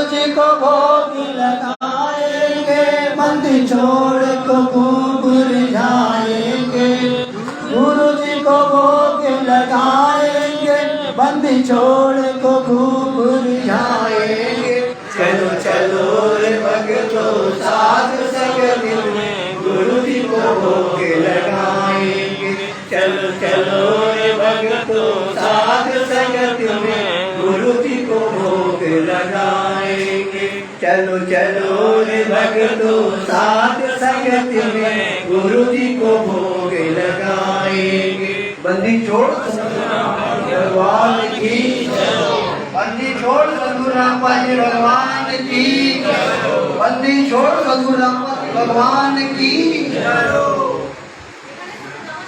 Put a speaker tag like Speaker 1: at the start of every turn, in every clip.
Speaker 1: जी को भोग लगाएंगे, बंदी छोड़ को घूर जाएंगे। गुरु जी को भोग लगाएंगे, बंदी छोड़ को घूर जाएंगे। चलो चलो रे भक्तों साधु संगत में गुरु जी को भोग लगाएंगे। चलो चलो रे भक्तों साधु संगत में गुरु जी को भोग लगाएंगे। चलो चलो रे भक्तों साधु संगत में गुरु जी को भोग लगाएंगे। बंदी छोड़ भगवान की, बंदी छोड़ सद्गुरुराम जी भगवान की, बंदी छोड़ सद्गुरुराम भगवान की।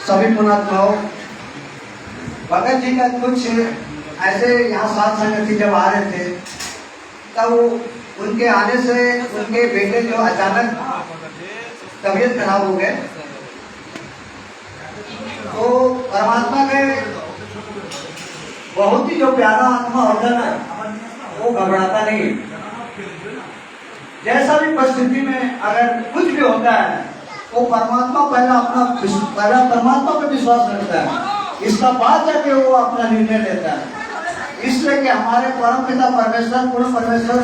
Speaker 1: सभी पुणात्माओं, भगत जी का कुछ ऐसे यहाँ साथ संगति जब आ रहे थे तब उनके आने से उनके बेटे जो अचानक तबीयत खराब हो गए, तो परमात्मा के बहुत ही जो प्यारा आत्मा होता है वो घबराता नहीं। जैसा भी परिस्थिति में अगर कुछ भी होता है वो परमात्मा पहला परमात्मा पे विश्वास रखता है, इसका बाद जाके वो अपना निर्णय लेता है। इसलिए कि हमारे परम पिता परमेश्वर, पूर्ण परमेश्वर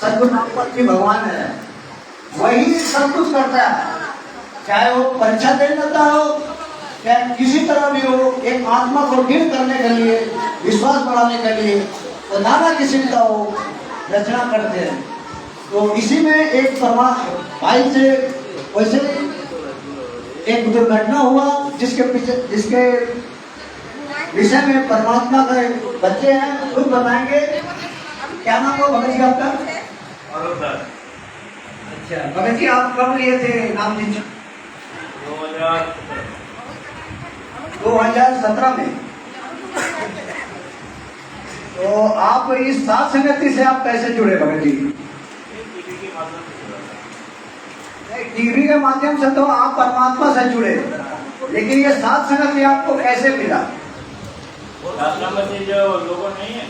Speaker 1: सद्गुरु नामपत जी भगवान है, वही सब कुछ करता है। चाहे वो परीक्षा देने देता हो, चाहे किसी तरह भी हो, एक आत्मा को दृढ़ करने के लिए, विश्वास बढ़ाने के लिए वो नाना किस्म का वो रचना करते हैं। तो इसी में एक भाई से वैसे एक दुर्घटना हुआ जिसके विषय में परमात्मा का बच्चे हैं, खुद बताएंगे। क्या नाम हो भगत जी आपका? अच्छा भगत जी, आप कब लिए थे नाम जी? 2017 में। तो आप इस साथ संगति से आप कैसे जुड़े भगत जी? डिग्री के माध्यम से तो आप परमात्मा से जुड़े, लेकिन ये साथ संगति आपको कैसे मिला?
Speaker 2: जो लोगों नहीं है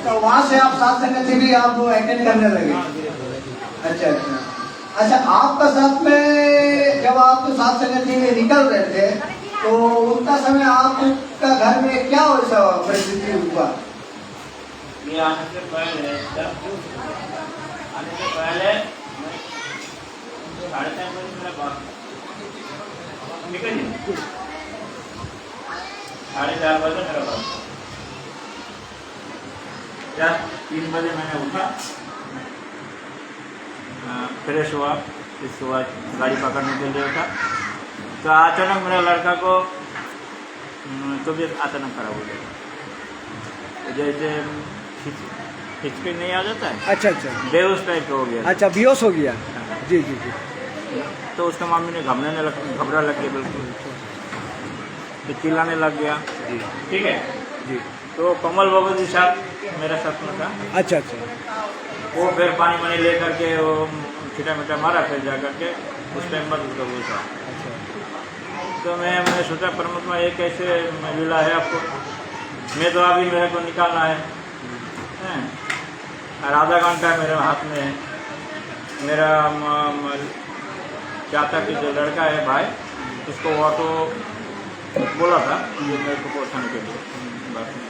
Speaker 1: तो वहाँ से आप साथ संगति भी आप अटेंड करने लगे? अच्छा अच्छा अच्छा। आपका साथ में जब आप साथ संगति में निकल रहे थे तो उतना समय आपका घर में क्या वैसा परिस्थिति हुआ?
Speaker 2: आने से पहले 3:30 बजे मेरा बात निकल गया, 4:30 बजे मेरा बात। 3 बजे मैंने उठा, फ्रेश हुआ, इसके बाद गाड़ी पकड़ने के लिए उठा, तो अचानक मेरा लड़का को तबीयत अचानक खराब हो गया, जैसे हिचकी नहीं आ जाता है। अच्छा अच्छा, बेहोश टाइप हो गया। अच्छा, बेहोश हो गया। जी जी जी। तो उसका मम्मी ने घबरा लग गया, बिल्कुल तो चिल्लाने लग गया। ठीक है जी। तो कमल बाबू जी साथ मेरा साथ में था। अच्छा अच्छा। वो फिर पानी वानी ले करके वो छिटा मिटा मारा, फिर जा करके उस टाइम बाद उसका वो था। अच्छा। तो मैं सोचा परमात्मा ये कैसे लीला है आपको, मैं तो अभी मेरे को निकालना है और आधा घंटा मेरे हाथ में है। मेरा चाचा की जो लड़का है भाई, उसको ऑटो बोला था मेरे को पहुँचाने के लिए बस में,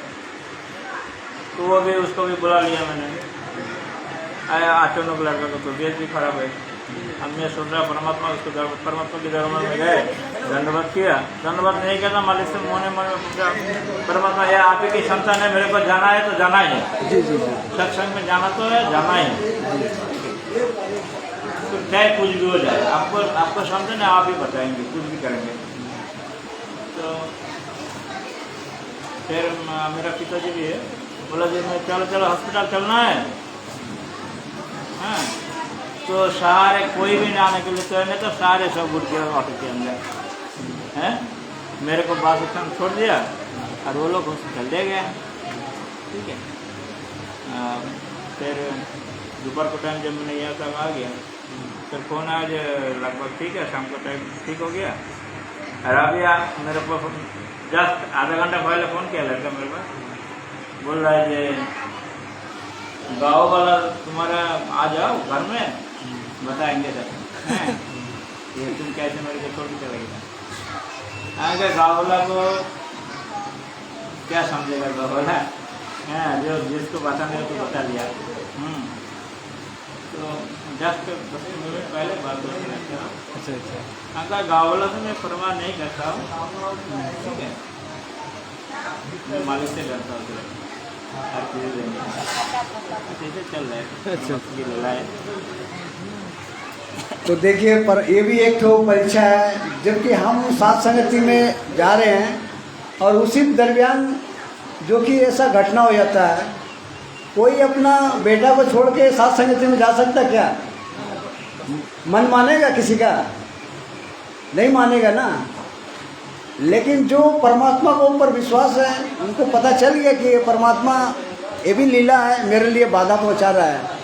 Speaker 2: तो वो भी उसको भी बुला लिया मैंने। अचानक लड़का को तबीयत भी खराब है। अब मैं सोच रहा परमात्मा उसको परमात्मा के दरबार में गए, धन्यवाद किया, धन्यवाद नहीं किया था मालिक से मोने मन में पूछा, परमात्मा ये आप ही की संतान है, मेरे को जाना है तो जाना ही है। जी जी जी। सत्संग में जाना तो है, जाना ही है, तो चाहे कुछ भी हो जाए, आपको समझे ना, आप ही बताएंगे, कुछ भी करेंगे। तो फिर मेरा पिताजी भी है, बोला जी मैं चलो हॉस्पिटल चलना है। हाँ, तो सारे कोई भी ना आने के लिए तो नहीं, तो सारे सब उठ गए ऑटो के अंदर हैं। मेरे को बस स्टैंड छोड़ दिया और वो लोग हॉस्पिटल ले गए। ठीक है, फिर दोपहर को टाइम जब मैं नहीं आता आ गया, फिर फ़ोन आज लगभग ठीक है, शाम का टाइम ठीक हो गया। और अभी मेरे को जस्ट आधा घंटा पहले फ़ोन किया लड़का मेरे पास, बोल रहा है कि गाँव वाला तुम्हारा आ जाओ घर में, बताएंगे सर हैं ये तुम कैसे मेरे को छोड़ के चले गए। आगे गाँव वाला को क्या समझेगा गाँव वाला, हैं जो जिसको पता नहीं तो बता दिया। तो जस्ट 10 मिनट पहले बात हो रही है।
Speaker 3: अच्छा अच्छा।
Speaker 2: अगर गाँव वाला से मैं परवाह नहीं करता हूँ, ठीक है, मैं मालिक से डरता हूँ, हर चीज़ देंगे ऐसे चल रहा है। अच्छा
Speaker 1: तो देखिए, पर ये भी एक तो परीक्षा है, जबकि हम साथ संगति में जा रहे हैं और उसी दरमियान जो कि ऐसा घटना हो जाता है, कोई अपना बेटा को छोड़ के साथ संगति में जा सकता क्या? मन मानेगा किसी का? नहीं मानेगा ना। लेकिन जो परमात्मा को ऊपर विश्वास है, उनको पता चल गया कि ये परमात्मा ये भी लीला है, मेरे लिए बाधा पहुंचा रहा है।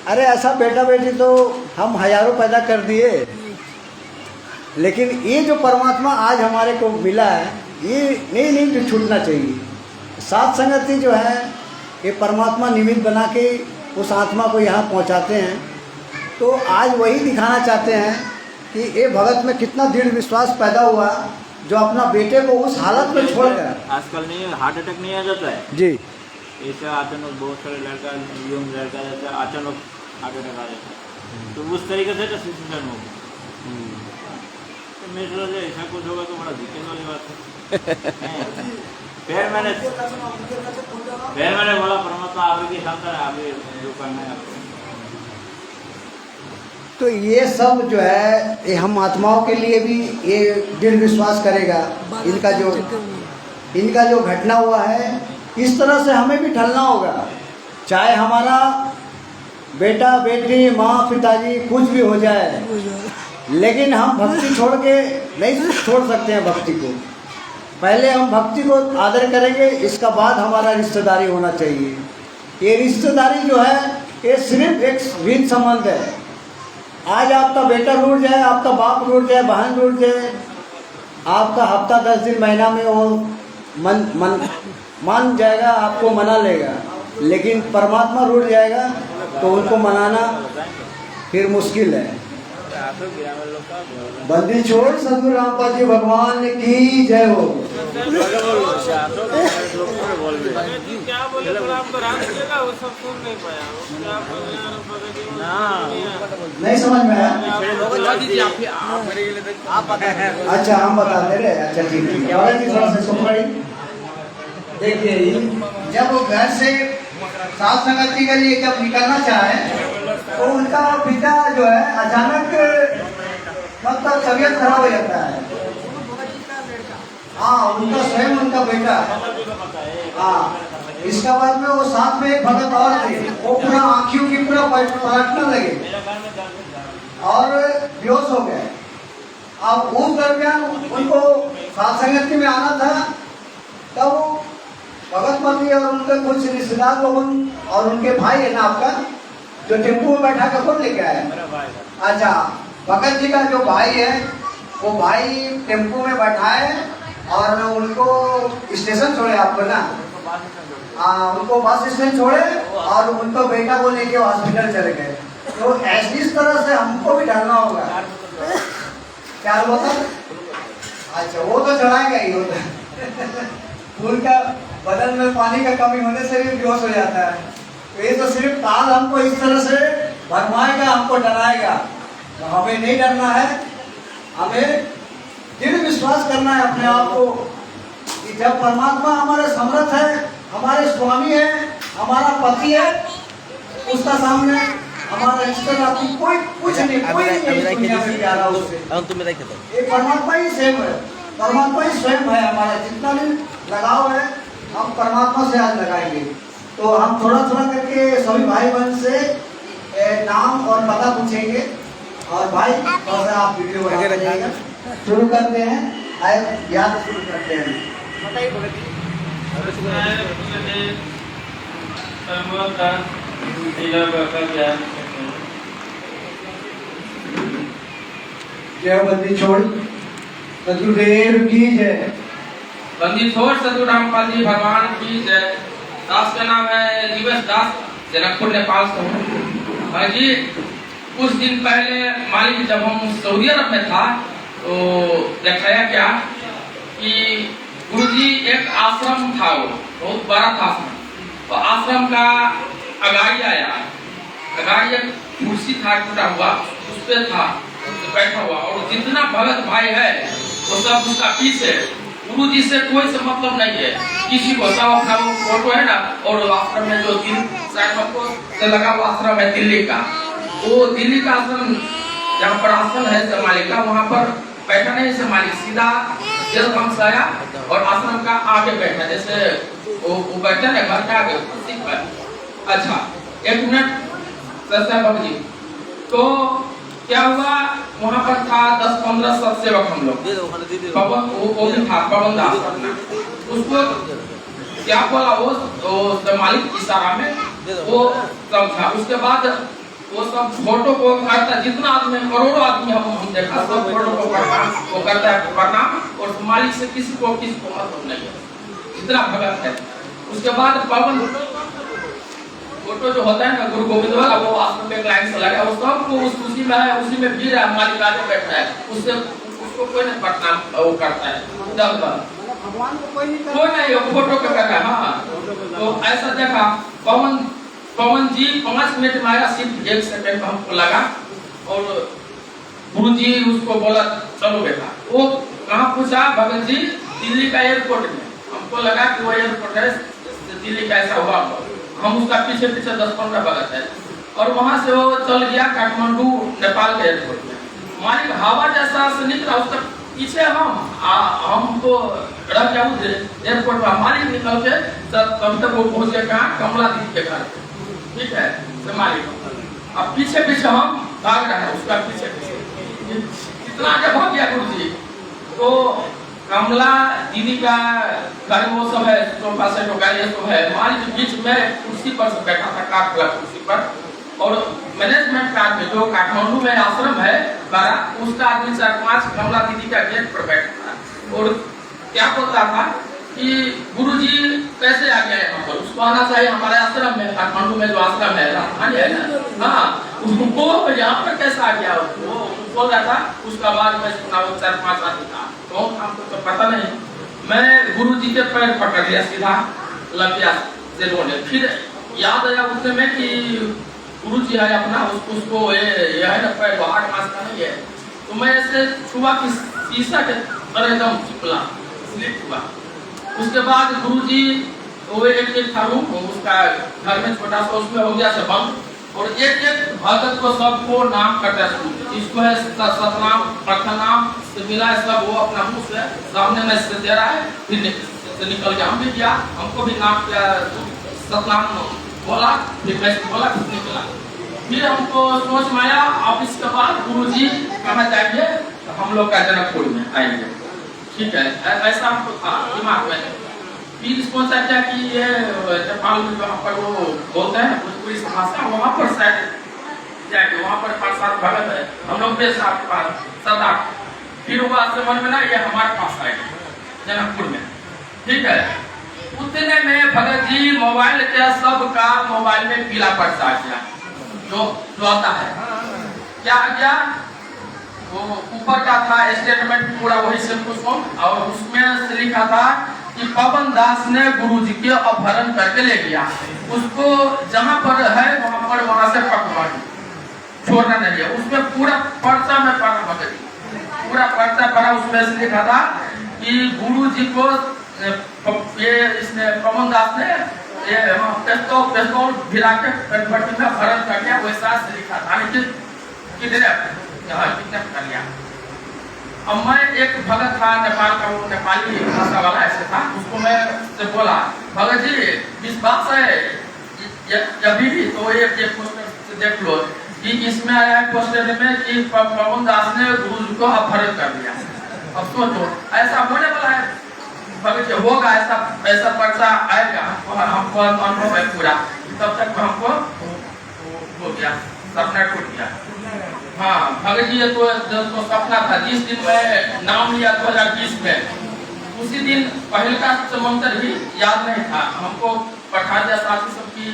Speaker 1: अरे ऐसा बेटा बेटी तो हम हजारों पैदा कर दिए, लेकिन ये जो परमात्मा आज हमारे को मिला है, ये नहीं जो छूटना चाहिए। साथ संगति जो है, ये परमात्मा निमित्त बना के उस आत्मा को यहाँ पहुँचाते हैं। तो आज वही दिखाना चाहते हैं कि ये भगत में कितना दृढ़ विश्वास पैदा हुआ, जो अपना बेटे को उस हालत में छोड़ गया।
Speaker 2: आजकल नहीं हार्ट अटैक नहीं आ जाता है
Speaker 1: जी,
Speaker 2: ऐसा अचानक बहुत सारे लड़का यंग लड़का जाता है, अचानक हार्ट अटैक आ जाता है, तो उस तरीके से तो सिचुएशन होगी। तो मेरे सोचा से ऐसा कुछ होगा तो बड़ा दिक्कत वाली बात है। फिर मैंने बोला परमात्मा आपकी क्षमता है, आप जो करना है आपको।
Speaker 1: तो ये सब जो है, ये हम आत्माओं के लिए भी ये दृढ़ विश्वास करेगा। इनका जो घटना हुआ है, इस तरह से हमें भी ढलना होगा। चाहे हमारा बेटा बेटी माँ पिताजी कुछ भी हो जाए, लेकिन हम भक्ति छोड़ के नहीं छोड़ सकते हैं। भक्ति को पहले हम भक्ति को आदर करेंगे, इसका बाद हमारा रिश्तेदारी होना चाहिए। ये रिश्तेदारी जो है, ये सिर्फ एक विध संबंध है। आज आपका बेटा रूठ जाए, आपका बाप रूठ जाए, बहन रूठ जाए, आपका हफ्ता 10 दिन महीना में वो मान जाएगा, आपको मना लेगा। लेकिन परमात्मा रूठ जाएगा तो उनको मनाना फिर मुश्किल है। बंदी छोड़ सदगुरु रामपाल जी भगवान की जय हो। नहीं समझ में आया? अच्छा हम बता दे रहे। अच्छा ठीक है, थोड़ा सा सुन। देखिए, जब वो घर से साथ संगति के लिए जब निकलना चाहे, तो उनका पिता जो है अचानक मतलब तबीयत खराब हो जाता है। हाँ, उनका स्वयं उनका बेटा। हाँ, इसके बाद में वो साथ में एक भगत और थे, वो पूरा आँखियों की पूरा पलटने लगे और बेहोश हो गए। अब उस दरमियान उनको साथ संगति में आना था, तब भगत पति और उनके कुछ रिश्तेदार लोग और उनके भाई है ना आपका, जो टेम्पो में बैठा कर कौन लेके आया? अच्छा, भगत जी का जो भाई है, वो भाई टेम्पो में बैठाए और उनको स्टेशन छोड़े आपको ना। हाँ, उनको बस स्टैंड छोड़े और उनको बेटा को लेके हॉस्पिटल चले गए। तो इस तरह से हमको भी डरना होगा। क्या होता? अच्छा, वो तो चढ़ाएगा ही होता। उनका बदन में पानी का कमी होने से भी बेहोश हो जाता है। तो ये तो सिर्फ काल हमको इस तरह से भरमाएगा, हमको डराएगा। तो हमें नहीं डरना है, हमें दृढ़ विश्वास करना है अपने आप को कि जब परमात्मा हमारे समर्थ है, हमारे स्वामी है, हमारा पति है, उसका सामने हमारा रिश्तेदार कोई कुछ नहीं, कोई नहीं दुनिया में प्यारा उससे। ये परमात्मा ही स्वयं है, परमात्मा ही स्वयं है हमारा। जितना भी लगाव है, हम परमात्मा से आज लगाएंगे। तो हम थोड़ा थोड़ा करके सभी भाई बहन से नाम और पता पूछेंगे। और भाई थोड़ा सा आप वीडियो बना जाएगा। शुरू करते हैं, याद शुरू करते हैं।
Speaker 2: जिला का क्या
Speaker 1: जय बंदी छोड़ सतगुरुदेव की जय।
Speaker 3: बंदी छोड़ सतगुरु रामपाल जी भगवान की जय। दास का नाम है जीवेश दास, जनकपुर नेपाल से हूँ। भाई जी कुछ दिन पहले मालिक जब हम सऊदी अरब में था तो दिखाया क्या कि गुरुजी एक आश्रम था, वो बहुत बड़ा था आश्रम। तो आश्रम का अगाड़ी आया, अगाड़ी एक कुर्सी था टूटा हुआ, उस पे था बैठा हुआ, और जितना भगत भाई है वो सब उसका पीछे। गुरु जी से कोई से मतलब नहीं है किसी को, सब अपना वो फोटो है ना। और आश्रम में जो हमको से लगा हुआ आश्रम है दिल्ली का, वो दिल्ली का आश्रम जहाँ पर आश्रम है मालिक का, वहाँ पर बैठा नहीं से मालिक सीधा जेल से आया और आश्रम का आगे बैठा, जैसे वो बैठा ना घर के आगे कुर्सी पर। अच्छा एक मिनट बाबू जी, तो क्या हुआ वहाँ पर था 10-15 सत्सेवक हम लोग, पवन वो भी था पवन दास अपना, उसको क्या बोला वो मालिक इशारा में वो सब था। उसके बाद वो सब फोटो को करता, जितना आदमी करोड़ों आदमी हम देखा, सब फोटो को वो करता है प्रणाम, और मालिक से किसी को मतलब नहीं है, इतना भगत है। उसके बाद पवन फोटो जो होता है ना गुरु गोविंद वाला, वो आश्रम में लाइन से लगा, वो सबको उसी में है, उसी में भी रहा, मालिक आगे बैठा है, उससे उसको कोई नहीं प्रणाम वो करता है, भगवान को कोई नहीं फोटो का कर रहा है। हाँ तो ऐसा देखा पवन जी 5 मिनट में आया, सिर्फ 1 सेकंड हमको लगा, और गुरु जी उसको बोला चलो बेटा। वो कहाँ पूछा भगत जी, दिल्ली का एयरपोर्ट में। हमको लगा कि वो एयरपोर्ट है दिल्ली का, ऐसा हुआ। हम उसका पीछे 10-15 भगत है, और वहां से वो चल गया काठमांडू नेपाल के एयरपोर्ट में। हमारी हवा जैसा से निकला, उसका पीछे हमको रह गया उस एयरपोर्ट में। हमारी निकल के तब तक वो पहुंच गया कहाँ, कमला दीदी के घर, ठीक है मालिक। अब पीछे पीछे हम भाग रहे हैं उसका पीछे पीछे, इतना आगे भाग गया गुरु जी। तो कमला दीदी का घर वो सब है, सोफा सेट वगैरह ये सब है, मालिक बीच में कुर्सी पर से बैठा था, काठ वाला कुर्सी पर, और मैनेजमेंट का आदमी जो काठमांडू में आश्रम है बड़ा, उसका आदमी 4-5 कमला दीदी का गेट पर बैठा था, और क्या बोलता था कि गुरुजी कैसे आ गया यहाँ पर, उसको आना चाहिए हमारे आश्रम में, काठमांडू में जो आश्रम है राजधानी है ना, हाँ वो यहाँ पर कैसे आ गया, वो बोल रहा था। उसका बाद में सुना वो 4-5 आदमी था, तो हमको तो पता नहीं, मैं गुरुजी के पैर पकड़ लिया सीधा, लग गया से रोने। फिर याद आया उससे में कि गुरुजी है अपना, उसको ये है ना पैर बाहर मास का नहीं है, तो मैं ऐसे छुआ कि शीशा के तरह एकदम चिपला स्लिप हुआ। उसके बाद गुरुजी वो एक था रूम, उसका घर में छोटा सा, उसमें हो गया बंद, और एक भगत को सबको नाम करता है, इसको है सतनाम प्रथनाम से मिला है सब, वो अपना मुंह से सामने में से दे रहा है, फिर निकल गया। हम भी किया, हमको भी नाम किया, सतनाम बोला, फिर मैं बोला, फिर निकला। फिर हमको सोच में आया ऑफिस के बाद गुरुजी कहाँ जाएंगे, तो हम लोग का जनकपुर में आएंगे, ठीक है, ऐसा हमको था दिमाग में। फिर सोचा क्या कि ये नेपाल में वहाँ पर वो बोलते हैं भोजपुरी भाषा, वहाँ पर शायद जाएंगे, वहाँ पर 5-7 भगत है, हम लोग के साथ सदा। फिर वो मन में ना ये हमारे पास आएगा जनकपुर में, ठीक है। उतने में भगत जी मोबाइल के सबका मोबाइल में पीला पर्चा आ गया, जो आता है, क्या आ गया, वो ऊपर का था स्टेटमेंट पूरा वही से कुछ, और उसमें से लिखा था कि पवन दास ने गुरुजी के अपहरण करके ले गया, उसको जहां पर है वहां से पकड़ा, छोड़ना नहीं है। उसमें पूरा पर्चा में पढ़ा, भगत जी पूरा पर्चा पढ़ा, उसमें से लिखा था कि गुरुजी को ये इसने पवन दास ने पिस्तौल भिड़ा के भट्टी में अपहरण कर लिया, वैसा से लिखा था, किडनैप कर लिया। अब मैं एक भगत था नेपाल का, वो नेपाली भाषा वाला ऐसे था, उसको मैं से बोला भगत जी विश्वास है अभी भी, तो ये पोस्टर देख लो कि इसमें आया है पोस्टर में कि पवन दास ने गुरु को अपहरण कर दिया। अब सोचो ऐसा होने वाला है भगत जी, होगा ऐसा पर्चा आएगा, हमको अनुभव है पूरा, तब तक हमको गया, सपना टूट गया। हाँ भगत जी तो सपना था। जिस दिन मैं नाम लिया 2020 में, उसी दिन पहले का मंत्र भी याद नहीं था। हमको पठा दिया साथी सब की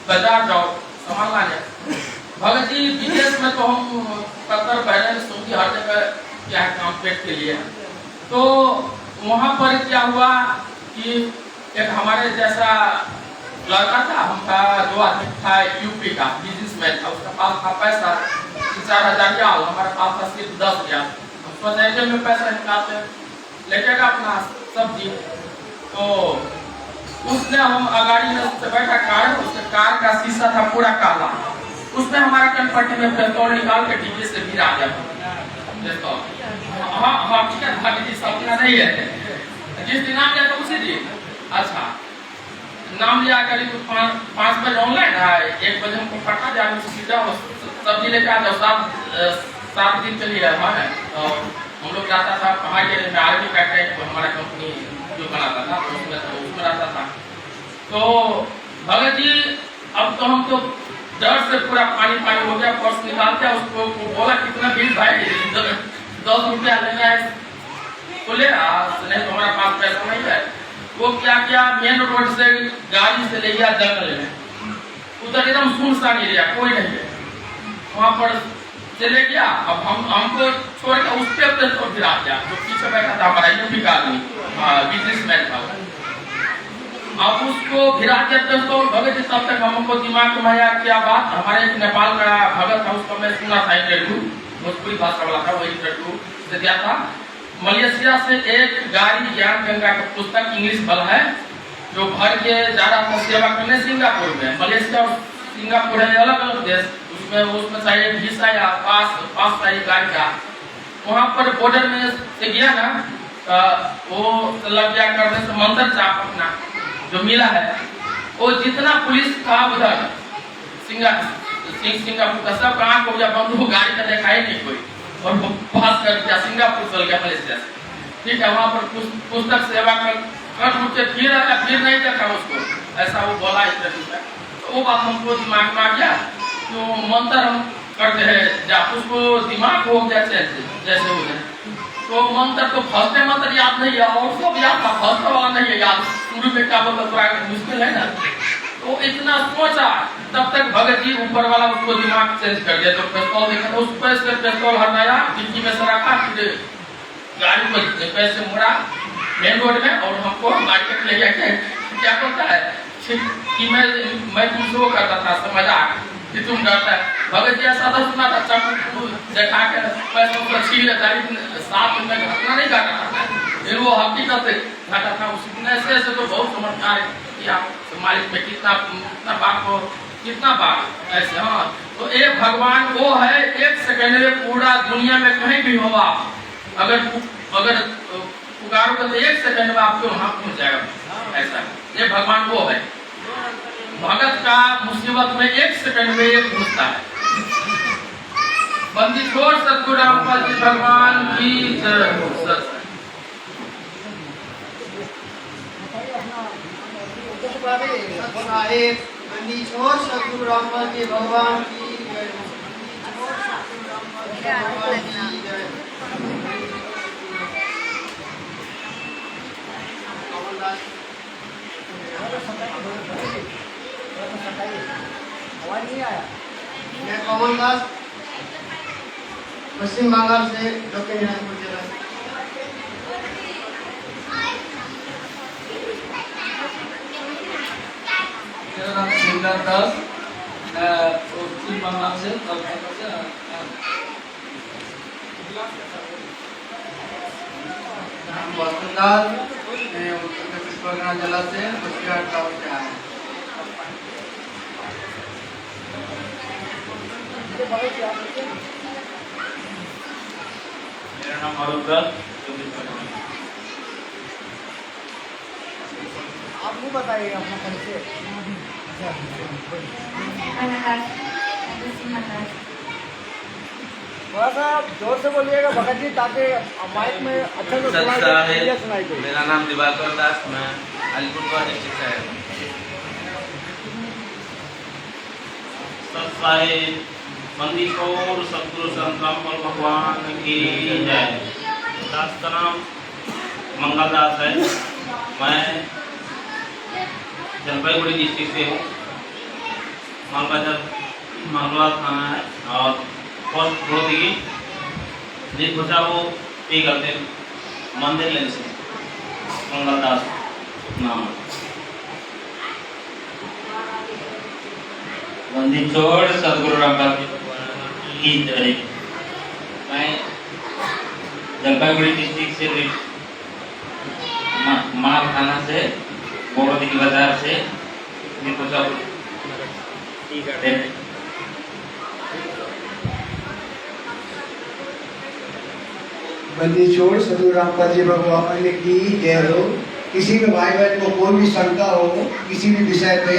Speaker 3: बाजार जाओ सामान लाने। भगत जी विदेश में तो हम कतर बहरीन सऊदी हर जगह क्या है काम पेट के लिए। तो वहाँ पर क्या हुआ कि एक हमारे जैसा लड़का था, हमका 2 आदमी था, यूपी का बिजनेसमैन था। उसका पास था पैसा 4,000 रियाल, हमारे पास था सिर्फ 10 रियाल। हम सोचे में पैसा निकालते लेकेगा अपना सब्जी। तो उसने हम गाड़ी में से बैठा कार, उसके कार का शीशा था पूरा काला, उसमें हमारा कनपट्टी में पेट्रोल निकाल के डीजे से गिरा दिया। हाँ हाँ ठीक है, भाभी जी सपना नहीं है। जिस दिन नाम लिया था उसी दिन, अच्छा नाम लिया करीब 5 बजे ऑनलाइन है, 1 बजे हमको पटा दिया सीधा सब्जी लेके आ जाओ। 7 दिन के लिए है। तो हम लोग जाता था कहाँ के लिए, आर्मी फैक्ट्री तो हमारा कंपनी जो बनाता था तो उसमें रहता था। तो भगत जी अब तो हम तो डर से पूरा पानी हो गया। पर्स निकालते उसको बोला कितना बिल भाई, 10 रुपया लेना है बोले, नहीं तो हमारा पास पैसा नहीं है। वो क्या किया, मेन रोड से गाड़ी से ले गया जंगल में, उधर एकदम सुनसान एरिया, कोई नहीं है। वहाँ पर चले गया। अब हमको छोड़ के उस पे तो गिरा दिया। जो पीछे बैठा था हमारा यूपी का आदमी, बिजनेसमैन था। अब उसको गिरा दिया तो भगत जी तब तक हमको दिमाग में आया क्या बात, हमारे एक नेपाल का भगत था, उसको मैं सुना था इंटरव्यू, भोजपुरी भाषा वाला था, वही इंटरव्यू से दिया था। मलेशिया से एक गाड़ी ज्ञान गंगा का पुस्तक इंग्लिश वाला है, जो भर के जा रहा था सेवा करने सिंगापुर में। मलेशिया और सिंगापुर है अलग अलग देश, उसमें चाहिए वीसा या पास चाहिए गाड़ी का। वहाँ पर बॉर्डर में से गया ना, वो लग गया करने से मंदिर चाप अपना जो मिला है, वो जितना पुलिस था उधर सिंगापुर का सब कहाँ को बंदूक गाड़ी का देखा ही नहीं कोई, और वो पास कर दिया, सिंगापुर चल गया मलेशिया से। ठीक है, वहाँ पर पुस्तक सेवा कर फिर नहीं देखा उसको, ऐसा वो बोला इंटरव्यू में। तो वो बात हमको दिमाग में आ गया, तो मंत्र हम करते हैं जब उसको दिमाग हो गया जैसे हो जाए। तो मंत्र तो फर्स्ट मंत्र याद नहीं है, और सब याद था, फर्स्ट वाला नहीं है याद। शुरू में क्या बोलता थोड़ा मुश्किल है ना, तो इतना सोचा। तब तक भगत जी ऊपर वाला उसको दिमाग चेंज कर दिया। तो पिस्तौल देखा तो उस पैसे पिस्तौल हटाया, डिक्की में से रखा, फिर गाड़ी को पैसे मुड़ा मेन रोड में, और हमको मार्केट ले गया। क्या बोलता है कि मैं तुमसे वो करता था मजाक कि तुम डरता है। भगत जी ऐसा था, सुना था चाकू देखा के पैसों को छीन लेता, 7 में घटना नहीं घटा था, फिर वो हकीकत घटा था। उस ऐसे तो बहुत चमत्कार किया मालिक में, कितना बात ऐसे। हाँ, तो एक भगवान वो है, 1 सेकंड में पूरा दुनिया में कहीं भी हो आप अगर पुकारोगे तो 1 सेकंड में आपको वहां पहुंच जाएगा। ऐसा ये भगवान वो है। भगत का मुसीबत में 1 सेकंड में ये पहुंचता है। बंदी छोड़ सतगुरु रामपाल जी भगवान की जय।
Speaker 4: साहेब बंदी छोड़ सतगुरु रामपाल जी भगवान की जय। मैं कमल दास, पश्चिम बंगाल से दक्षिण दिनाजपुर जिला से।
Speaker 5: मेरा नाम शिवलाल दास, मैं पश्चिम बंगाल से
Speaker 4: वसुंधरा, मैं उत्तर चब्बीस परगना जिला से बसियाट गाँव से आया।
Speaker 2: मेरा नाम अरूप दास।
Speaker 4: आप नहीं बताइए अपना परिचय। थोड़ा सा जोर से बोलिएगा भगत जी, ताकि माइक में अच्छा से सुनाई दे।
Speaker 6: मेरा नाम दिवाकर दास, मैं अलीपुरद्वार डिस्ट्रिक्ट से आया हूँ।
Speaker 3: सत्साई बंदी छोड़ सतगुरु संत रामपाल भगवान की जय। दास का नाम मंगल दास है। मैं जलपाईगुड़ी डिस्ट्रिक्ट से हूँ। मालवा थाना है और पोस्ट रोहतगी जिस बचा वो ये करते मंदिर लेन से मंगल दास नाम। बंदी छोड़ सतगुरु रामपाल की जय। मैं जलपाईगुड़ी डिस्ट्रिक्ट से माल थाना से बोरोदी बाजार से
Speaker 1: बंदी छोड़ सतगुरु रामपाल जी भगवान की जय हो। किसी भी भाई बहन को कोई भी शंका हो किसी भी विषय पे,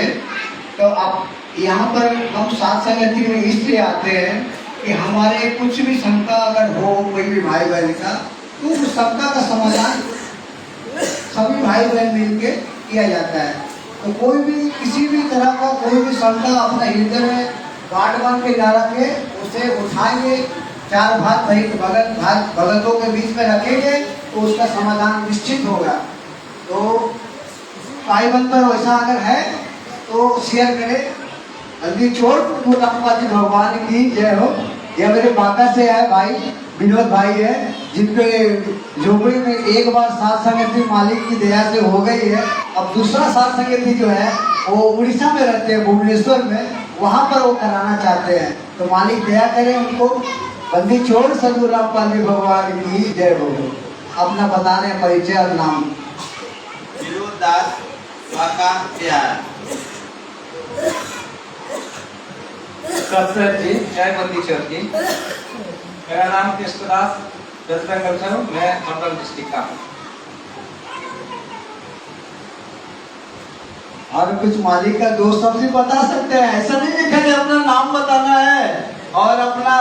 Speaker 1: तो आप यहाँ पर हम साथ संगति में इसलिए आते हैं कि हमारे कुछ भी शंका अगर हो कोई भी भाई बहन का, तो उस शंका का समाधान सभी भाई बहन मिलके किया जाता है। तो कोई भी किसी भी तरह का कोई भी शंका अपना हृदय में गांठ बांध के ना रखे, उसे उठाएंगे, चार भाग भगतों के बीच में रखेंगे तो उसका समाधान निश्चित होगा। तो भाई बहन पर वैसा अगर है तो शेयर करें। बंदी छोड़ सतगुरु रामपाल जी भगवान की जय हो। यह मेरे बांका से है भाई विनोद भाई है, जिनके झोपड़ी में एक बार सात संगति मालिक की दया से हो गई है। अब दूसरा सात संगति जो है वो उड़ीसा में रहते हैं, भुवनेश्वर में, वहाँ पर वो कराना चाहते हैं। तो मालिक दया करें उनको। बंदी छोड़ सतगुरु रामपाल जी भगवान की जय हो। अपना बताने परिचय और नाम।
Speaker 6: विनोद दास बांका से आया।
Speaker 5: सर जी जय बंदी छोड़ जी। मेरा नाम कृष्णदास वेस्टबंगाल से हूँ। मैं मंडल डिस्ट्रिक्ट का हूँ।
Speaker 1: और कुछ मालिक का दो शब्द भी बता सकते हैं, ऐसा नहीं है खाली अपना नाम बताना है और अपना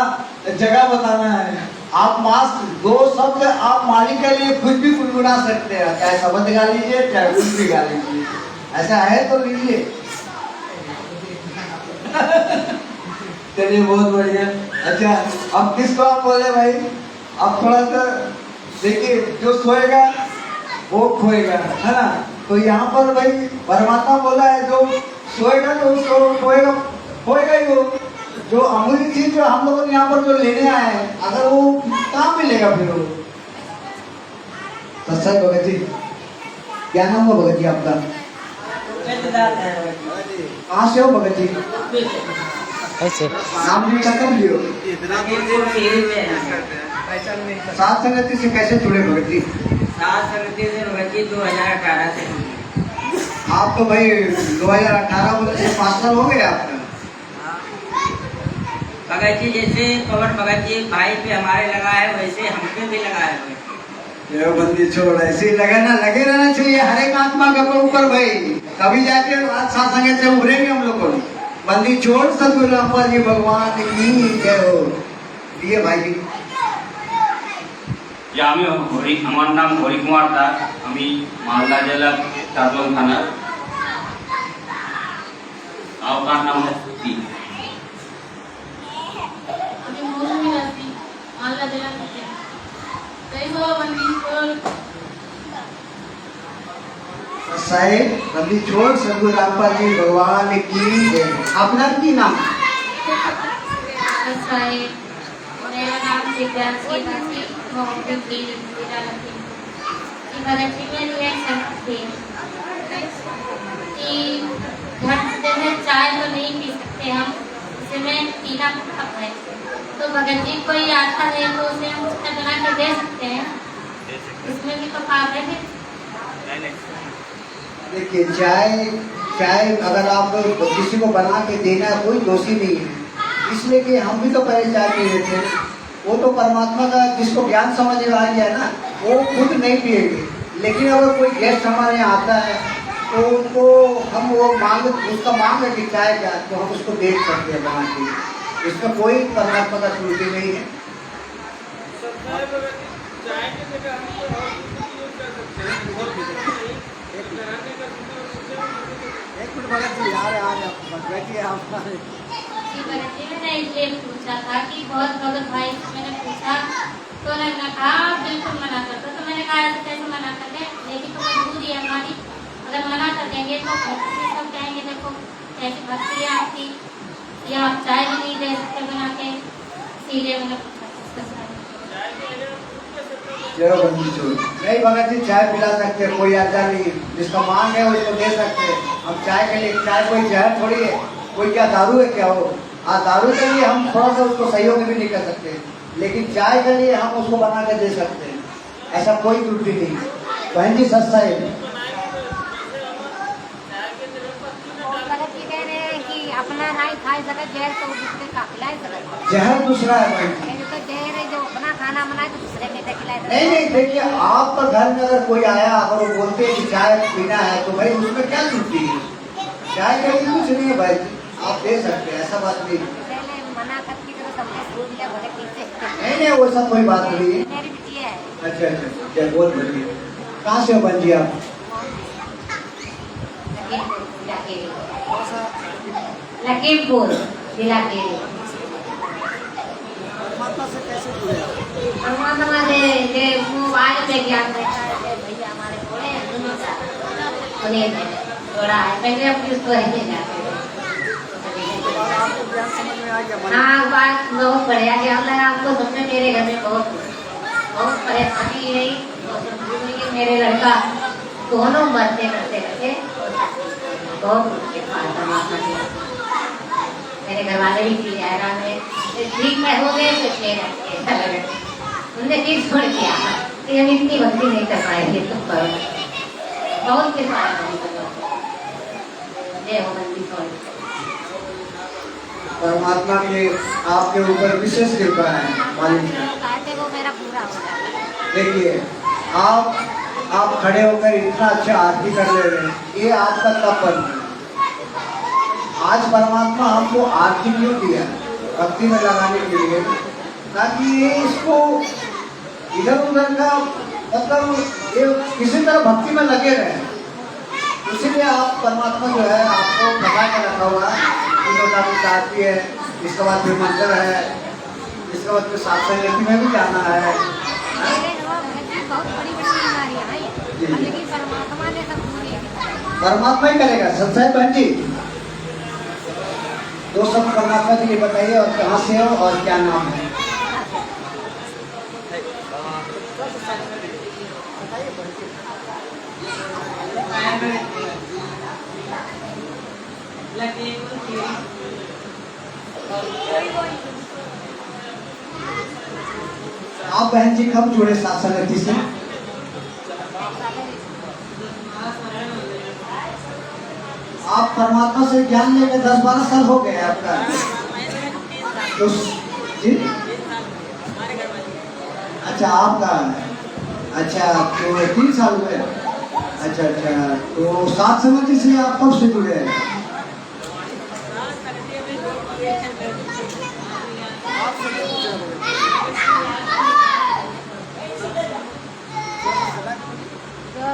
Speaker 1: जगह बताना है। आप मास्क दो शब्द आप मालिक के लिए कुछ भी गुनगुना सकते हैं, चाहे शब्द गा लीजिए चाहे कुछ भी गा लीजिए, ऐसा है तो लीजिए। चलिए बहुत बढ़िया। अच्छा अब किसको आप बोले भाई? अब थोड़ा सा देखिए, जो सोएगा वो खोएगा, है ना। तो यहाँ पर भाई परमात्मा बोला है जो सोएगा तो उसको खोएगा खोएगा ही वो। जो अमूल्य चीज जो हम लोग यहाँ पर जो लेने आए हैं, अगर वो कहाँ मिलेगा फिर वो। सच्चाई भगत जी, क्या नाम है भगत जी आपका? कहाँ से हो भगत जी?
Speaker 4: ऐसे
Speaker 1: नाम भी कब लियो? सात संगति से कैसे जुड़े भगत जी?
Speaker 7: सात संगति से भगत जी 2018 से।
Speaker 1: आप तो भाई 2018 बोले से 5 साल हो गए आपका।
Speaker 7: भगत जी जैसे पवन भगत जी भाई पे हमारे लगा है, वैसे हम पे भी लगा है।
Speaker 1: ये बंदी छोड़, ऐसे ही लगे रहना चाहिए हर एक आत्मा के ऊपर भाई। कभी जाके सात संगत से उभरेंगे हम लोग को। बंदी छोड़ सतगुरु रामपाल जी भगवान की जय हो। ये भाई जी
Speaker 3: আমার নাম হরি কুমার দাস। আমি মালদা জেলার চাঁদলং থানা। আপনার নাম কি?
Speaker 8: আমি মৌসুমী দাসী, মালদা জেলা থেকে। जय हो बंदी छोड़।
Speaker 1: साहेब बंदी छोड़ सतगुरु रामपाल जी भगवान की जय। अपना की नाम?
Speaker 8: मेरा नाम दिव्यांशी दासी, भगत जी में कि घर से चाय तो नहीं पी सकते हम, इसमें पीना पड़ता है। तो भगत जी कोई आता है तो उसे हम उसका बना के दे सकते हैं, इसमें भी तो पाप है।
Speaker 1: देखिए चाय अगर आप किसी को बना के देना है कोई दोषी नहीं है, इसलिए कि हम भी तो पहले चाय पी रहे थे। वो तो परमात्मा का जिसको ज्ञान समझ में आ गया ना, वो खुद नहीं पिएंगे। लेकिन अगर कोई गेस्ट हमारे यहाँ आता है तो उनको हम वो उसका मांग है कि चाय क्या, तो हम उसको देख सकते हैं बना के। इसमें कोई परमात्मा का त्रुटि नहीं है। एक मिनट भगत जी, आ रहे बैठिए आप।
Speaker 8: जी भगत जी, मैंने इसलिए पूछा था कि बहुत भगत भाई से मैंने पूछा तो उन्होंने कहा बिल्कुल मना कर दो। तो मैंने कहा ऐसे कैसे मना कर दे, लेकिन तो मजबूरी है हमारी, अगर मना कर देंगे तो भक्ति सब कहेंगे देखो कैसी भक्ति है आपकी, या आप चाय भी नहीं दे सकते बना के, इसीलिए मैंने पूछा।
Speaker 1: चलो बंदी छोड़, नहीं भगत जी चाय पिला सकते, कोई आता नहीं, जिसका मांग है उसको दे सकते। हम चाय के लिए, चाय कोई जहर थोड़ी है, कोई क्या दारू है क्या हो? हाँ दारू के लिए हम थोड़ा सा उसको सहयोग भी नहीं कर सकते, लेकिन चाय के लिए हम उसको बना के दे सकते हैं, ऐसा कोई त्रुटि नहीं। बहन जी सस्ता है।
Speaker 9: भगत जी कह रहे हैं कि अपना नहीं खाई सके जहर तो दूसरे का खिलाई सके।
Speaker 1: जहर दूसरा है बहन जी।
Speaker 9: तो जहर है जो अपना खाना बनाए तो दूसरे के तो खिलाए।
Speaker 1: नहीं नहीं, देखिए आपका घर में अगर कोई आया अगर वो बोलते हैं कि चाय पीना है तो भाई उसमें क्या त्रुटि है? चाय का भी कुछ नहीं है भाई जी, आप दे सकते हैं, ऐसा बात नहीं।
Speaker 9: पहले मना करके तो सबने सुन लिया भगत जी से।
Speaker 1: नहीं नहीं वैसा कोई बात नहीं है।
Speaker 9: मेरी बिटिया है।
Speaker 1: अच्छा अच्छा, क्या बहुत बढ़िया। कहाँ से हो बहन जी आप?
Speaker 8: लखीमपुर जिला के।
Speaker 4: परमात्मा से कैसे जुड़े?
Speaker 8: परमात्मा से मोबाइल पे ज्ञान रहता है भैया, हमारे थोड़े दोनों का उन्हें थोड़ा है, पहले अपनी उसको रहने जाते थे।
Speaker 4: आपको ज्ञान समझ में आ गया?
Speaker 8: हाँ बात बहुत बढ़िया कि अल्लाह आपको सबसे मेरे घर में बहुत परेशानी रही, तो मेरे लड़का दोनों मरते करते करते बहुत परमात्मा से मेरे घर वाले भी ठीक है में ठीक में हो गए तो फिर ऐसा लगे उनने ठीक छोड़ दिया कि हम इतनी भक्ति नहीं कर पाएंगे, तुम करो बहुत कृपा है।
Speaker 1: परमात्मा के आपके ऊपर विशेष कृपा है मालिक।
Speaker 9: कहते वो मेरा पूरा हो जाता।
Speaker 1: देखिए आप खड़े होकर इतना अच्छा आरती कर ले रहे हैं, ये आज का तपन है। आज परमात्मा हमको आरती क्यों दिया? भक्ति में लगाने के लिए, ताकि ये इसको इधर उधर का मतलब ये किसी तरह भक्ति में लगे रहे। इसीलिए आप परमात्मा जो है आपको बना के रखा हुआ है। आरती है, इसके बाद फिर मंदिर है, इसके बाद फिर सात्संग में भी जाना है।
Speaker 9: बहुत बड़ी बीमारियां हैं, लेकिन परमात्मा ने सब पूरी।
Speaker 1: परमात्मा ही करेगा। सच्चाई बहन जी, दो शब्द परमात्मा के लिए बताइए, और कहाँ से हो और क्या नाम है? आप बहन जी कब जुड़े सात्संग से? आप परमात्मा से ज्ञान लेकर 10-12 साल हो गए आपका? तो जी अच्छा आपका, अच्छा तो 3 साल हुए। अच्छा अच्छा, तो सात्संग से आप कब से जुड़े हैं?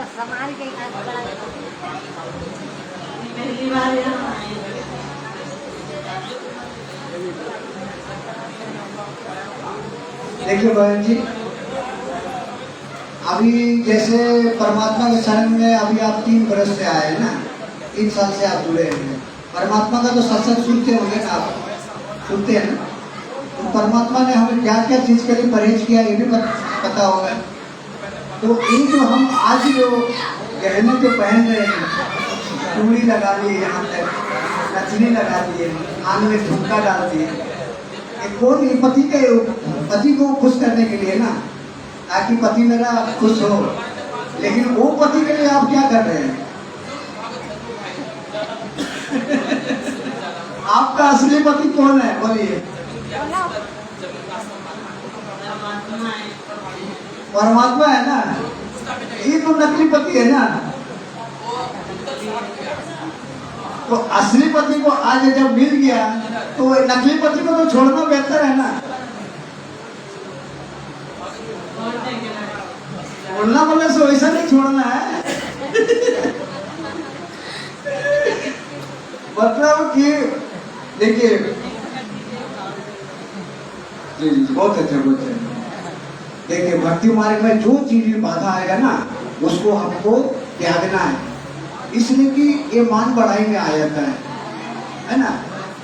Speaker 9: समाज के
Speaker 1: देखिए बहन जी, अभी जैसे परमात्मा के शरण में अभी आप 3 बरस से आए हैं ना, 3 साल से आप जुड़े हैं। परमात्मा का तो सत्संग सुनते होंगे ना, आप सुनते हैं ना? तो परमात्मा ने हमें क्या क्या चीज के लिए परहेज किया ये भी पता होगा। तो ये जो हम आज जो गहने जो पहन रहे हैं, चूड़ी लगा ली, यहाँ तक नथनी लगा दिए, कान में झुमका डाल दिए, ये कौन? ये पति को खुश करने के लिए ना, ताकि पति मेरा खुश हो। लेकिन वो पति के लिए आप क्या कर रहे हैं? आपका असली पति कौन है बोलिए? परमात्मा है ना, ये तो नकली पति है ना। तो असली पति को आज जब मिल गया तो नकली पति को तो छोड़ना बेहतर है ना। बोलना बोलने से वैसा नहीं छोड़ना है। मतलब कि देखिए जी जी बहुत अच्छा बहुत अच्छा। देखिए भक्ति मार्ग में जो चीज भी बाधा आएगा ना उसको हमको त्यागना है, इसलिए कि ये मान बढ़ाई में आ जाता है ना।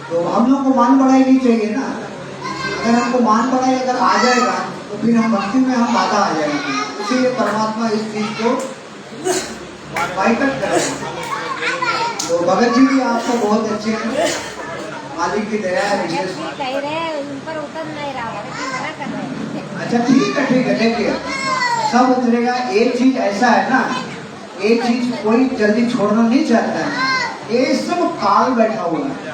Speaker 1: तो हम लोग को मान बढ़ाई नहीं चाहिए ना। अगर हमको मान बढ़ाई अगर आ जाएगा तो फिर हम भक्ति में हम बाधा आ जाएंगे। इसीलिए परमात्मा इस चीज को बाइकट करेगा। तो भगत जी भी आपको बहुत अच्छे हैं, मालिक की दया है।
Speaker 9: कह रहे हैं उन पर उतर नहीं रहा है, मना कर रहे हैं।
Speaker 1: अच्छा ठीक है देखिए सब उतरेगा। एक चीज ऐसा है ना, एक चीज कोई जल्दी छोड़ना नहीं चाहता है, ये सब काल बैठा हुआ है।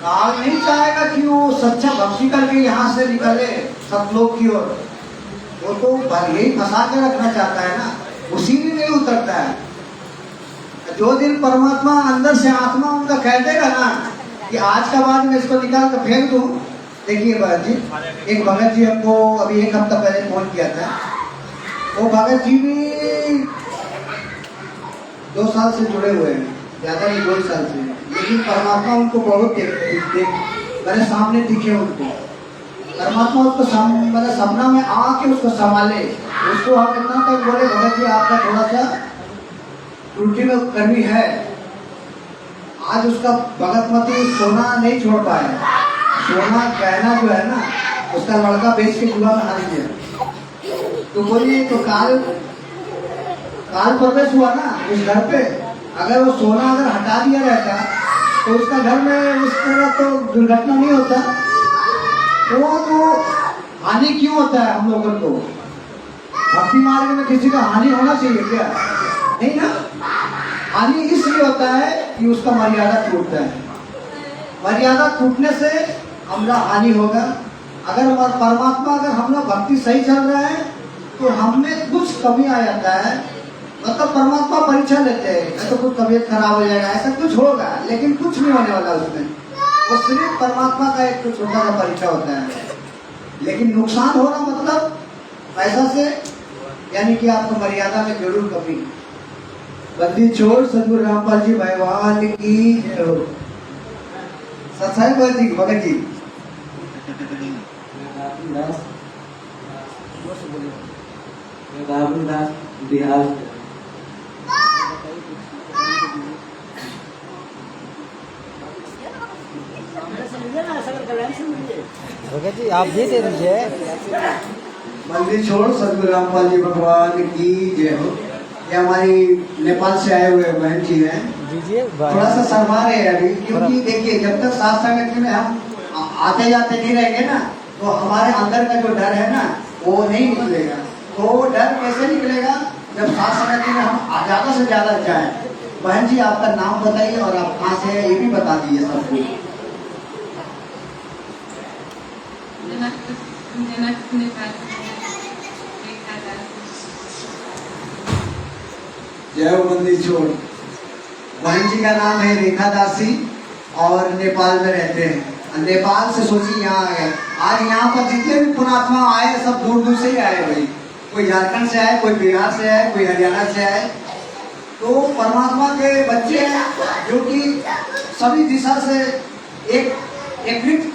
Speaker 1: काल नहीं चाहेगा कि वो सच्चा भक्ति करके यहाँ से निकले सब लोग की ओर, वो तो यही फंसा के रखना चाहता है ना, उसी में नहीं उतरता है। जो दिन परमात्मा अंदर से आत्मा उनका कह देगा ना कि आज का बाद में इसको निकाल कर फेंक दूं। देखिए भगत जी, एक भगत जी हमको अभी एक हफ्ता पहले फोन किया था। वो भगत जी भी 2 साल से जुड़े हुए हैं, ज्यादा नहीं 2 साल से, लेकिन परमात्मा उनको बहुत मेरे सामने दिखे। उनको परमात्मा उसको मेरे सपना में आके उसको संभाले। उसको हम इतना तक बोले भगत जी आपका थोड़ा सा त्रुटि में कमी है। आज उसका भगतमती सोना नहीं छोड़ पाए, सोना गहना जो है ना उसका लड़का बेच के जुआ में हार गया। तो बोलिए तो काल प्रवेश हुआ ना उस घर पे। अगर वो सोना अगर हटा दिया रहता तो उसका घर में उस तरह तो दुर्घटना नहीं होता। तो हानि क्यों होता है हम लोगों को? भक्ति मार्ग में किसी का हानि होना चाहिए क्या? नहीं ना। हानि इसलिए होता है कि उसका मर्यादा टूटता है। मर्यादा टूटने से हमारा हानि होगा। अगर परमात्मा अगर हम लोग भक्ति सही चल रहा है तो हमें कुछ कमी आ जाता है, मतलब परमात्मा परीक्षा लेते हैं तो कुछ तबीयत खराब हो जाएगा, ऐसा कुछ होगा, लेकिन कुछ नहीं होने वाला उसमें। वो सिर्फ परमात्मा का एक छोटा सा परीक्षा होता है। लेकिन नुकसान होना मतलब पैसा से, यानी कि आपको मर्यादा में जरूर कमी। बंदी छोड़ सदगुरु रामपाल जी भगवान की जय हो। सत्साई भगत जी
Speaker 5: बिहार।
Speaker 4: भगत जी आप भी दे दीजिए।
Speaker 1: मंदिर छोड़ सदगुरु रामपाल जी भगवान की जय हो। ये हमारी नेपाल से आए हुए बहन जी हैं,
Speaker 4: दीजिए।
Speaker 1: थोड़ा सा शर्मा रहे हैं अभी, क्योंकि देखिए जब तक साथ संगत में हम आते जाते नहीं रहेंगे ना तो हमारे अंदर का जो डर है ना वो नहीं निकलेगा। तो डर कैसे निकलेगा? जब साथ संगत में हम ज्यादा से ज्यादा जाएं। बहन जी आपका नाम बताइए और आप कहाँ से हैं ये भी बता दीजिए सबको। जय हो मंदिर छोड़। बहन जी का नाम है रेखा दासी और नेपाल में रहते हैं। नेपाल से सोचिए यहाँ आ गए। आज यहाँ पर जितने भी पुणात्मा आए सब दूर दूर से ही आए भाई। कोई झारखंड से आए, कोई बिहार से आए, कोई हरियाणा से आए। तो परमात्मा के बच्चे हैं जो कि सभी दिशा से एक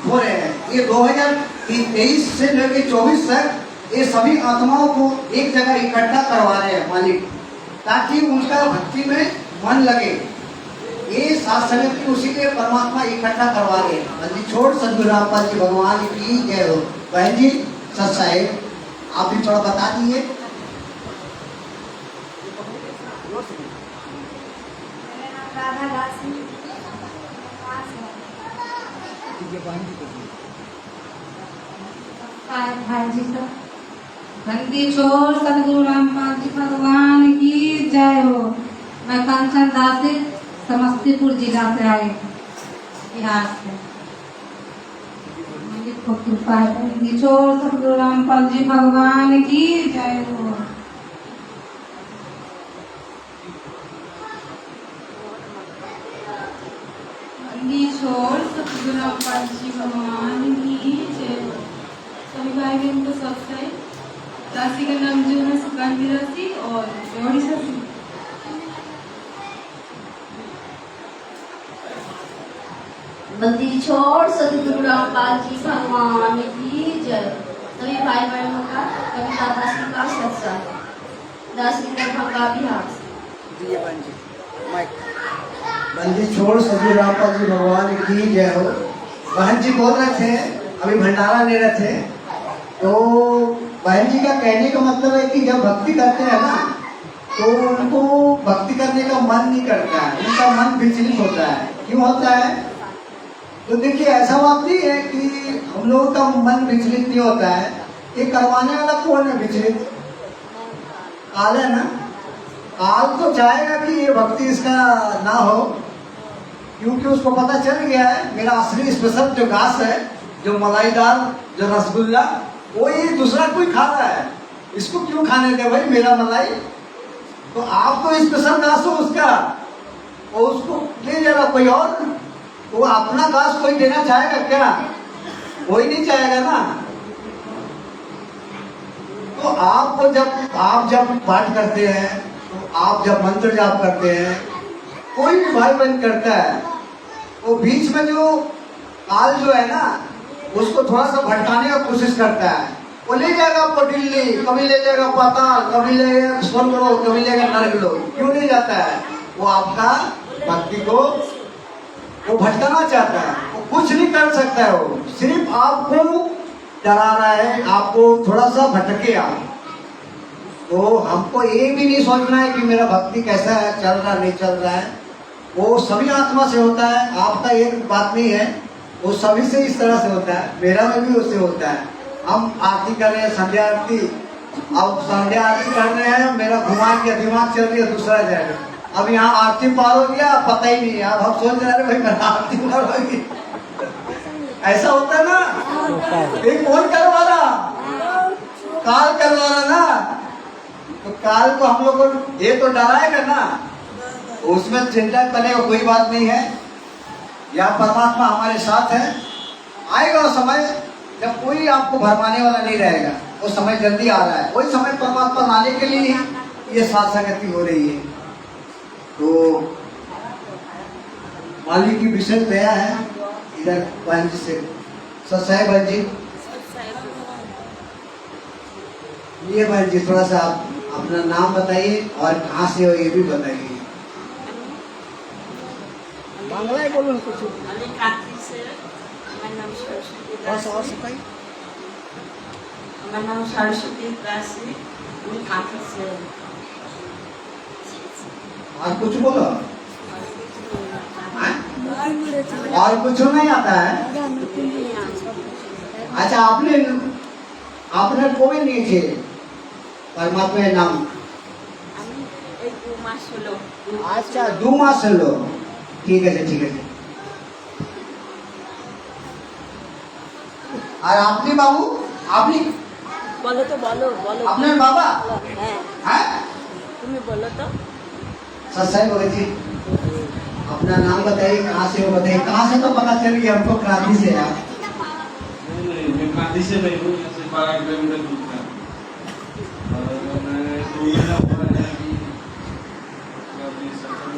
Speaker 1: हो रहे हैं। ये 2023 से लेकर 24 तक ये सभी आत्माओं को एक जगह इकट्ठा करवा रहे हैं मालिक, ताकि उनका भक्ति में मन लगे। ये सात संगत की उसी के परमात्मा इकट्ठा करवा रहे हैं। बंदी छोड़ सदगुरु रामपाल जी भगवान की जय हो। बहन जी सत साहेब आप भी थोड़ा बता दीजिए।
Speaker 10: बंदी छोड़ सदगुरु रामपाल जी भगवान की जय हो। मैं कंचन दासी समस्तीपुर जिला से आई, बिहार से। कृपा है। बंदी छोड़ सदगुरु रामपाल जी भगवान की जय हो। बंदी छोड़ सदगुरु रामपाल जी भगवान की जय हो। सभी भाई बहन को सबसे दासी का नाम जो है सुकांती दासी और जोड़ी दासी।
Speaker 11: बंदी छोड़ सदगुरु रामपाल जी भगवान की
Speaker 10: जय। सभी भाई बहनों का कविता दासी का सच्चा दासी का बिहार।
Speaker 1: बहन जी छोड़ सभी रापा जी भगवान की जय हो। बहन जी बोल रहे थे, अभी भंडारा ले रहे थे, तो बहन जी का कहने का मतलब है कि जब भक्ति करते हैं ना तो उनको भक्ति करने का मन नहीं करता है, उनका मन विचलित होता है। क्यों होता है? तो देखिए ऐसा बात नहीं है कि हम लोगों का मन विचलित नहीं होता है, ये करवाने वाला कौन है विचलित? काल है ना। काल तो चाहेगा कि ये भक्ति इसका ना हो, क्योंकि उसको पता चल गया है मेरा असली स्पेशल जो घास है, जो मलाईदार, जो रसगुल्ला, वो ये दूसरा कोई खा रहा है, इसको क्यों खाने दे भाई मेरा मलाई। तो आप तो स्पेशल घास हो उसका, वो उसको ले जाएगा कोई और, वो अपना घास कोई देना चाहेगा क्या? कोई नहीं चाहेगा ना। तो आपको आप जब पाठ करते हैं, तो आप जब मंत्र जाप करते हैं, कोई भी भाई बहन करता है, वो बीच में जो काल जो है ना उसको थोड़ा सा भटकाने का कोशिश करता है। वो ले जाएगा आपको दिल्ली, कभी ले जाएगा पाताल, कभी ले जाएगा स्वर्ग लोक, कभी ले जाएगा नरक लोक। क्यों ले जाता है? वो आपका भक्ति को वो भटकाना चाहता है, वो कुछ नहीं कर सकता है, वो सिर्फ आपको डरा रहा है, आपको थोड़ा सा भटके आप। तो हमको ये भी नहीं सोचना है कि मेरा भक्ति कैसा है, चल रहा नहीं चल रहा है। वो सभी आत्मा से होता है, आपका एक बात नहीं है, वो सभी से इस तरह से होता है, मेरा में भी उससे होता है। हम आरती कर रहे हैं, संध्या आरती, अब संध्या आरती कर रहे हैं, मेरा घुमा के दिमाग चल रही है दूसरा जगह, अब यहाँ आरती पार हो गया, पता ही नहीं है, अब हम सोच रहे भाई मेरा आरती पार होगी। ऐसा होता है ना। ये कौन करवा रहा? काल करवा रहा ना। तो काल को हम लोग को ये तो डराएगा ना, उसमें चिंता करने का कोई बात नहीं है। या परमात्मा हमारे साथ है। आएगा वो समय जब कोई आपको भरमाने वाला नहीं रहेगा, वो समय जल्दी आ रहा है। वही समय परमात्मा लाने के लिए ये साथ संगति हो रही है। तो मालिक की विशेष दया है। इधर बहन जी से सत्साई बहन जी, ये बहन जी थोड़ा सा आप अपना नाम बताइए और कहाँ से हो ये भी बताइए।
Speaker 4: बांग्ला बोलो कुछ।
Speaker 7: मेरा नाम सरस्वती दासी, से।
Speaker 1: और कुछ बोलो। और कुछ नहीं आता है? अच्छा, आपने कोई नहीं थे परमात्मा नाम? अच्छा, 2 मास लो। ठीक है, ठीक है। और आपने बाबू, आपने
Speaker 7: बोलो तो बोलो
Speaker 1: अपने बाबा
Speaker 7: है तुम्हें बोलो तो।
Speaker 1: सत्साई भगत जी, अपना नाम बताइए, कहाँ से हो बताइए। कहाँ से तो पता चल गया हमको, क्रांति से। आप
Speaker 5: मैं क्रांति से नहीं हूँ, यहाँ से 12 किलोमीटर दूर था। और मैं 2 महीना हो रहा है कि अपनी सफर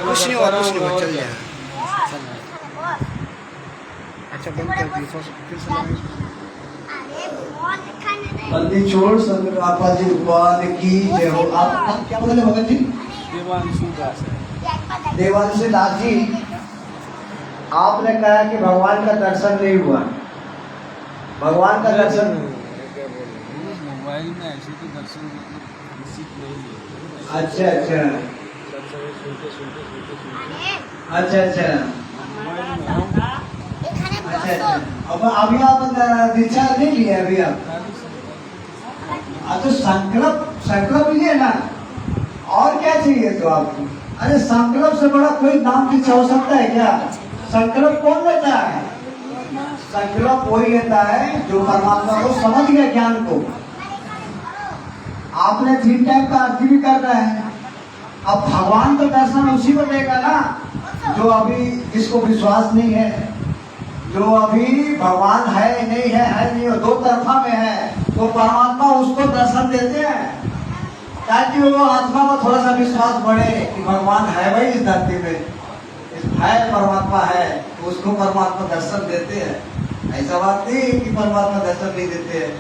Speaker 4: कुछ नहीं हुआ, चल जाएगा। अच्छा, बंद कर दिए, फिर से
Speaker 1: बंदी छोड़ संत आपा जी भगवान की जय हो। आप क्या बोले भगत जी?
Speaker 4: देवांशु दास है।
Speaker 1: देवांशु दास जी, आपने कहा कि भगवान का दर्शन नहीं हुआ। भगवान का दर्शन
Speaker 5: मोबाइल में ऐसे तो दर्शन निश्चित नहीं है।
Speaker 1: अच्छा अच्छा अच्छा अच्छा अच्छा। अब अभी आप दीक्षा नहीं लिया अभी आप? तो संकल्प लिए ना, और क्या चाहिए तो आपको? अरे संकल्प से बड़ा कोई नाम दीक्षा हो सकता है क्या? संकल्प कौन लेता है? संकल्प वही लेता है जो परमात्मा को समझ गया, ज्ञान को। आपने 3 टाइम का आरती भी कर रहा है, अब भगवान का दर्शन उसी को देगा ना। जो अभी जिसको विश्वास नहीं है, जो अभी भगवान है नहीं वो दो तरफा में है, तो परमात्मा उसको दर्शन देते हैं ताकि वो आत्मा को थोड़ा सा विश्वास बढ़े कि भगवान है भाई इस धरती में, है परमात्मा है, तो उसको परमात्मा दर्शन देते हैं। ऐसा बात नहीं कि परमात्मा दर्शन नहीं देते हैं,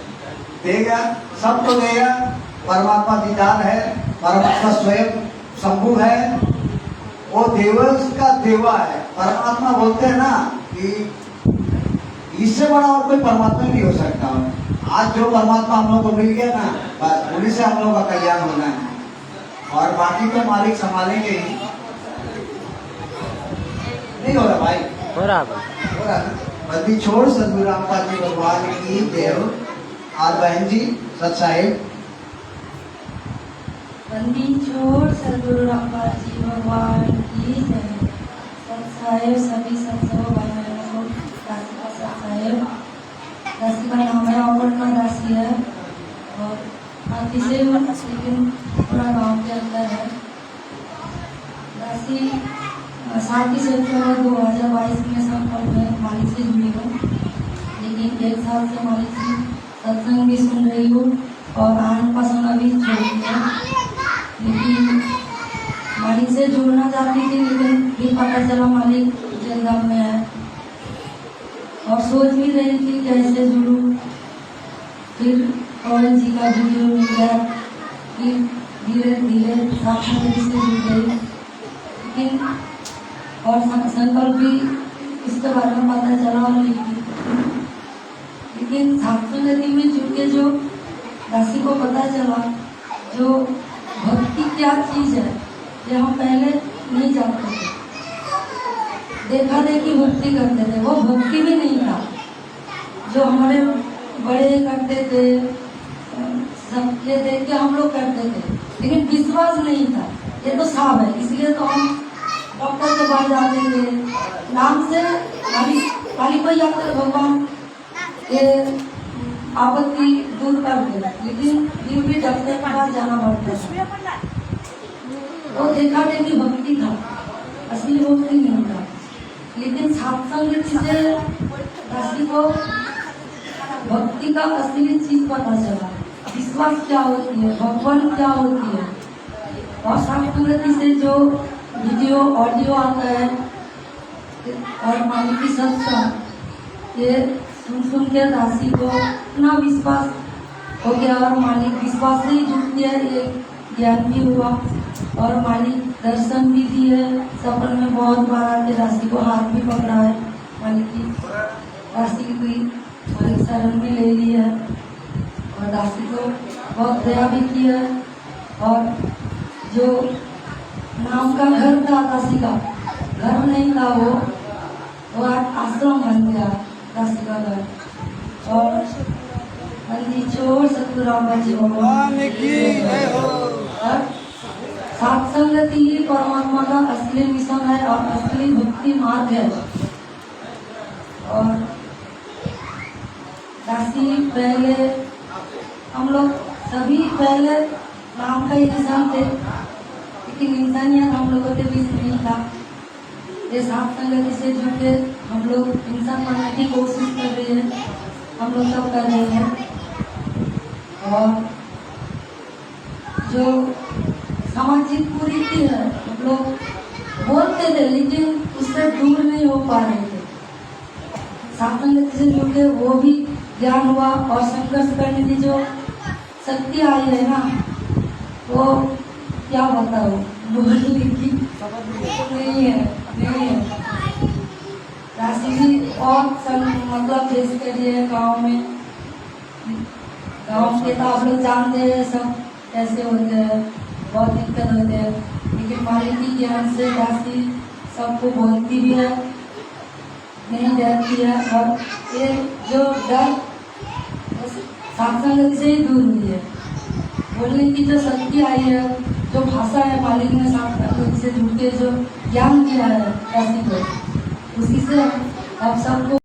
Speaker 1: देगा, सबको देगा। परमात्मा विधान है, परमात्मा स्वयं शंभु है, वो देवस का देवा है। परमात्मा बोलते हैं ना कि इससे बड़ा और कोई परमात्मा नहीं हो सकता। आज जो परमात्मा हम लोग को मिल गया ना, बस उन्हीं से हम लोग का कल्याण होना है, और बाकी तो मालिक संभालेंगे ही। नहीं हो रहा भाई,
Speaker 4: हो रहा।
Speaker 1: बंदी छोड़ सदगुरु रामपाल जी भगवान की देव। और बहन जी सत साहिब।
Speaker 10: बंदी छोड़ सदगुरु रामपाल जी भगवान की जय। सत साहिब सभी सत्संग भाई बहनों को दासी का सत साहिब। दासी का नाम है अपर्णा दासी है, और आदि से लेकिन पूरा गाँव के अंदर है। दासी 7 सितंबर 2022 में संपर्क में मालिक से जुड़ी हूँ, लेकिन 1 साल से मालिक से सत्संग भी सुन रही हूँ और आनंद पसंद अभी छोड़ दिया। लेकिन मालिक से जुड़ना चाहती थी, लेकिन फिर पता चला मालिक जलगांव में है, और सोच भी रही थी कैसे जुड़ूँ। फिर पवन जी का वीडियो मिल गया, फिर धीरे धीरे साक्षात से जुड़ गई। लेकिन और संकल्प भी इसके बारे में पता चला और लिखी। लेकिन साक्षात में जुड़ के जो दासी को पता चला जो भक्ति क्या चीज़ है, जो हम पहले नहीं जानते थे। देखा देखी भक्ति करते थे, वो भक्ति भी नहीं था जो हमारे बड़े करते थे, सबके देख के हम लोग करते थे, लेकिन विश्वास नहीं था। ये तो साफ है, इसलिए तो हम डॉक्टर के पास जाते थे, नाम से खाली कोई आते थे भगवान ये आपत्ति दूर कर दे, लेकिन फिर भी डॉक्टर के पास जाना पड़ता है। तो देखा देखी भक्ति था, असली भक्ति नहीं था। लेकिन सत्संग से दासी को भक्ति का असली चीज पता चला, विश्वास क्या होती है, भगवान क्या होती है। और सत्संग से जो वीडियो ऑडियो आता है और मालिक की सत्संग, ये सुन के दासी को इतना विश्वास हो गया, और मालिक विश्वास से ही जुट गया। ये ज्ञान भी हुआ और मालिक दर्शन भी दिए। सफर में बहुत बार आके दासी को हाथ भी पकड़ा है, मालिक की दासी की कोई मालिक शरण भी ले ली है, और दासी को बहुत दया भी की है। और जो नाम का घर था दासी का, घर नहीं था वो आश्रम बन गया दासी का घर। और बंदी छोड़ सतगुरु रामपाल जी भगवान की जय हो। सत्संगति ही परमात्मा का असली मिशन है और असली भक्ति मार्ग है। और दासी पहले हम लोग सभी पहले नाम का ही इंसान थे, लेकिन इंसानियत हम लोगों के बीच नहीं था। ये सत्संगति से जुड़ के हम लोग इंसान बनने की कोशिश कर रहे हैं, हम लोग सब कर रहे हैं। और जो सामाजिक कुरीति है हम लोग बोलते थे, लेकिन उससे दूर नहीं हो पा रहे थे। सत्संगति से जुड़ के वो भी ज्ञान हुआ, और संघर्ष करने की जो शक्ति आई है ना, वो क्या बताओ, बोलने की नहीं है। राशि भी और मतलब फेस करिए गाँव में, गाँव के तो आप लोग जानते हैं सब कैसे होते हैं, बहुत दिक्कत होते हैं। लेकिन मालिक की ज्ञान से राशि सबको बोलती भी है, नहीं डरती है। और ये जो डर सत्संग से ही दूर हुई है, बोलने की जो शक्ति आई है, जो भाषा है मालिक ने सत्संग से जुड़ के जो ज्ञान दिया है राशि को, उसी से आप सबको